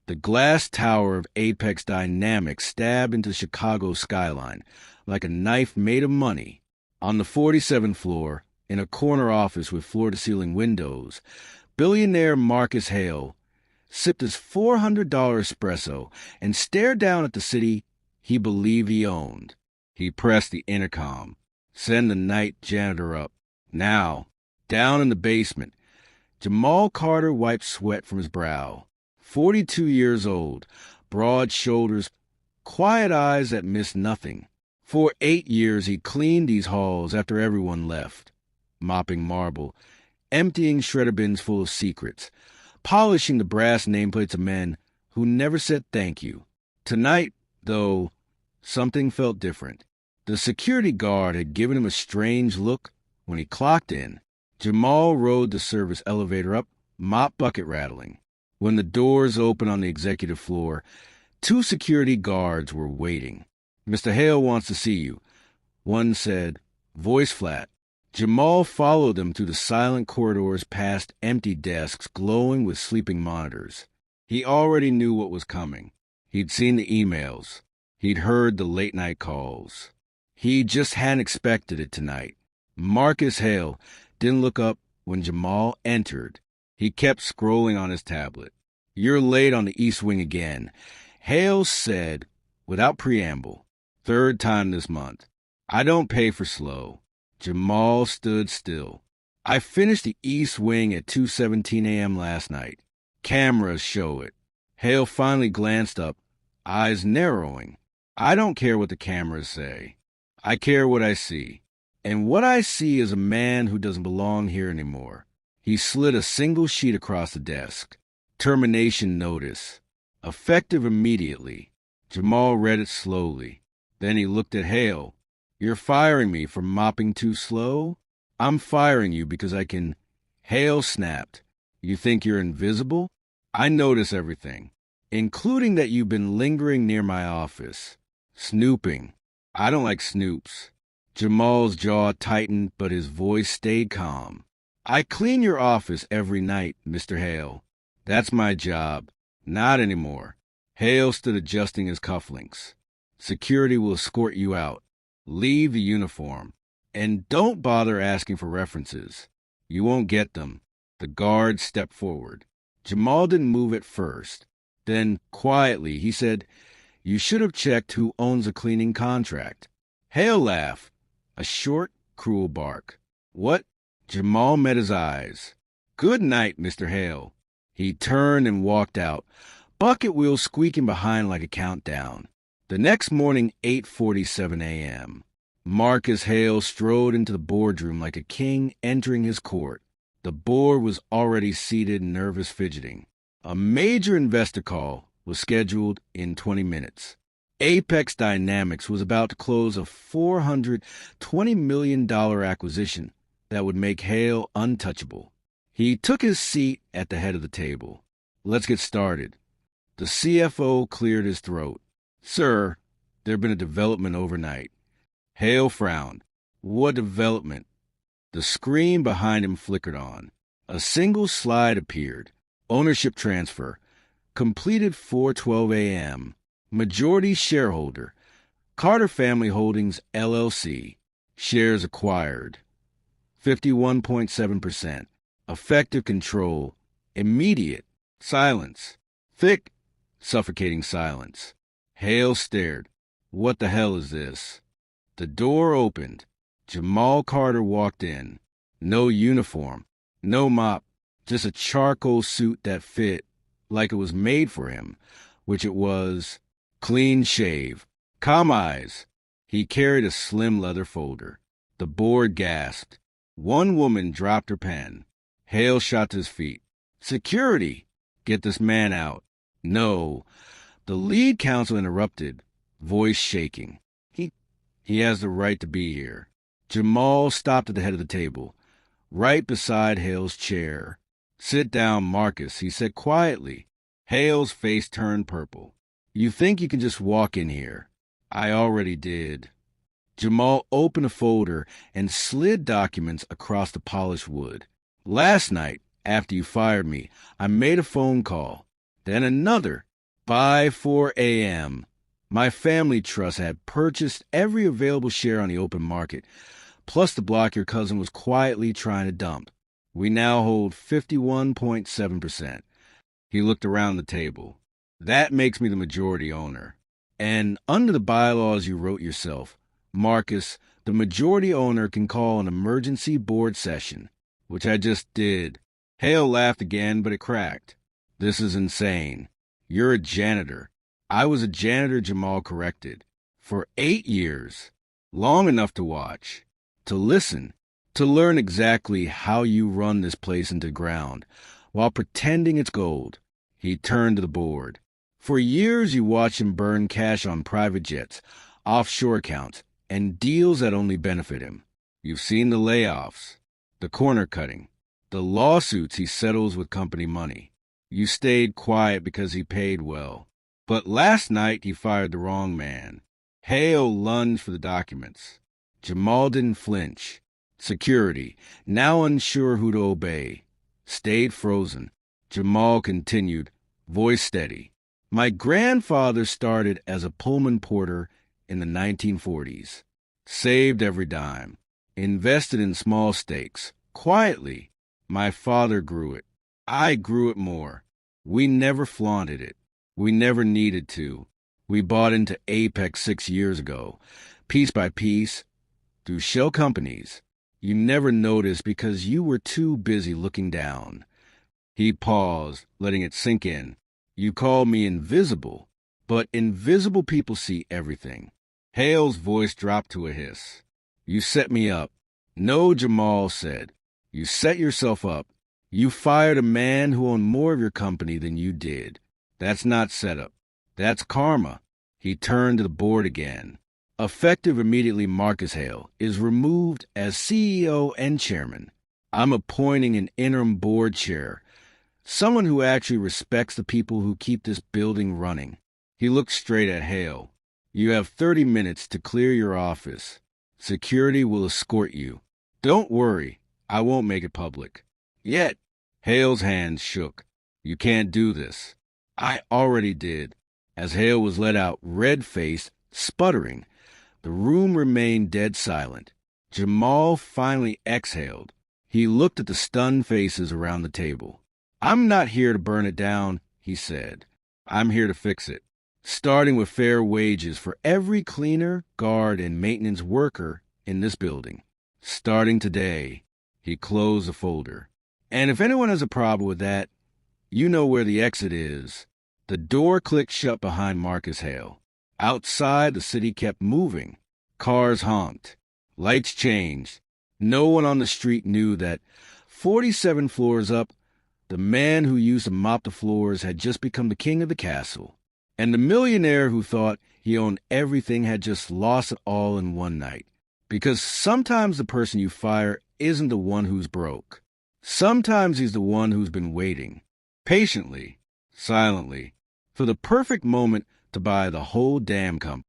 The glass tower of Apex Dynamics stabbed into the Chicago skyline like a knife made of money. On the 47th floor, in a corner office with floor-to-ceiling windows, billionaire Marcus Hale sipped his $400 espresso and stared down at the city he believed he owned. He pressed the intercom. Send the night janitor up. Now, down in the basement, Jamal Carter wiped sweat from his brow. 42 years old, broad shoulders, quiet eyes that missed nothing. For 8 years he cleaned these halls after everyone left, mopping marble, emptying shredder bins full of secrets, polishing the brass nameplates of men who never said thank you. Tonight, though, something felt different. The security guard had given him a strange look when he clocked in. Jamal rode the service elevator up, mop bucket rattling. When the doors opened on the executive floor, 2 security guards were waiting. "Mr. Hale wants to see you," one said, voice flat. Jamal followed them through the silent corridors past empty desks glowing with sleeping monitors. He already knew what was coming. He'd seen the emails. He'd heard the late-night calls. He just hadn't expected it tonight. Marcus Hale didn't look up when Jamal entered. He kept scrolling on his tablet. "You're late on the East Wing again," Hale said without preamble. "3rd time this month. I don't pay for slow." Jamal stood still. "I finished the East Wing at 2:17 a.m. last night. Cameras show it." Hale finally glanced up, eyes narrowing. "I don't care what the cameras say. I care what I see. And what I see is a man who doesn't belong here anymore." He slid a single sheet across the desk. Termination notice. Effective immediately. Jamal read it slowly. Then he looked at Hale. "You're firing me for mopping too slow? I'm firing you because I can—" Hale snapped. "You think you're invisible? I notice everything, including that you've been lingering near my office. Snooping. I don't like snoops." Jamal's jaw tightened, but his voice stayed calm. "I clean your office every night, Mr. Hale. That's my job. Not anymore." Hale stood adjusting his cufflinks. "Security will escort you out. Leave the uniform. And don't bother asking for references. You won't get them." The guard stepped forward. Jamal didn't move at first. Then, quietly, he said, "You should have checked who owns a cleaning contract." Hale laughed. A short, cruel bark. "What?" Jamal met his eyes. "Good night, Mr. Hale." He turned and walked out, bucket wheels squeaking behind like a countdown. The next morning, 8:47 a.m., Marcus Hale strode into the boardroom like a king entering his court. The board was already seated, nervous fidgeting. A major investor call was scheduled in 20 minutes. Apex Dynamics was about to close a $420 million acquisition that would make Hale untouchable. He took his seat at the head of the table. "Let's get started." The CFO cleared his throat. "Sir, there'd been a development overnight." Hale frowned. "What development?" The screen behind him flickered on. A single slide appeared. Ownership transfer. Completed 4:12 a.m. Majority shareholder. Carter Family Holdings, LLC. Shares acquired. 51.7%. Effective control. Immediate. Silence. Thick, suffocating silence. Hale stared. "What the hell is this?" The door opened. Jamal Carter walked in. No uniform. No mop. Just a charcoal suit that fit like it was made for him, which it was. Clean shave. Calm eyes. He carried a slim leather folder. The board gasped. One woman dropped her pen. Hale shot to his feet. "Security! Get this man out." "No." The lead counsel interrupted, voice shaking. He has the right to be here." Jamal stopped at the head of the table, right beside Hale's chair. "Sit down, Marcus," he said quietly. Hale's face turned purple. "You think you can just walk in here?" "I already did." Jamal opened a folder and slid documents across the polished wood. "Last night, after you fired me, I made a phone call. Then another. By 4 a.m., my family trust had purchased every available share on the open market, plus the block your cousin was quietly trying to dump. We now hold 51.7%. He looked around the table. That makes me the majority owner. And under the bylaws you wrote yourself, Marcus, the majority owner can call an emergency board session, which I just did. Hale laughed again, but it cracked. This is insane. You're a janitor. I was a janitor, Jamal corrected. For 8 years. Long enough to watch, to listen, to learn exactly how you run this place into ground, while pretending it's gold. He turned to the board. For years you watched him burn cash on private jets, offshore accounts, and deals that only benefit him. You've seen the layoffs, the corner cutting, the lawsuits he settles with company money. You stayed quiet because he paid well. But last night he fired the wrong man. Hale lunged for the documents. Jamal didn't flinch. Security, now unsure who to obey, stayed frozen. Jamal continued, voice steady. My grandfather started as a Pullman porter in the 1940s. Saved every dime. Invested in small stakes. Quietly. My father grew it. I grew it more. We never flaunted it. We never needed to. We bought into Apex 6 years ago, piece by piece, through shell companies. You never noticed because you were too busy looking down. He paused, letting it sink in. You called me invisible, but invisible people see everything. Hale's voice dropped to a hiss. You set me up. No, Jamal said. You set yourself up. You fired a man who owned more of your company than you did. That's not setup. That's karma. He turned to the board again. Effective immediately, Marcus Hale is removed as CEO and chairman. I'm appointing an interim board chair, someone who actually respects the people who keep this building running. He looked straight at Hale. You have 30 minutes to clear your office. Security will escort you. Don't worry, I won't make it public. Yet, Hale's hands shook. You can't do this. I already did. As Hale was let out, red-faced, sputtering, the room remained dead silent. Jamal finally exhaled. He looked at the stunned faces around the table. I'm not here to burn it down, he said. I'm here to fix it, starting with fair wages for every cleaner, guard, and maintenance worker in this building. Starting today. He closed the folder. And if anyone has a problem with that, you know where the exit is. The door clicked shut behind Marcus Hale. Outside, the city kept moving. Cars honked. Lights changed. No one on the street knew that 47 floors up, the man who used to mop the floors had just become the king of the castle. And the millionaire who thought he owned everything had just lost it all in one night. Because sometimes the person you fire isn't the one who's broke. Sometimes he's the one who's been waiting, patiently, silently, for the perfect moment to buy the whole damn company.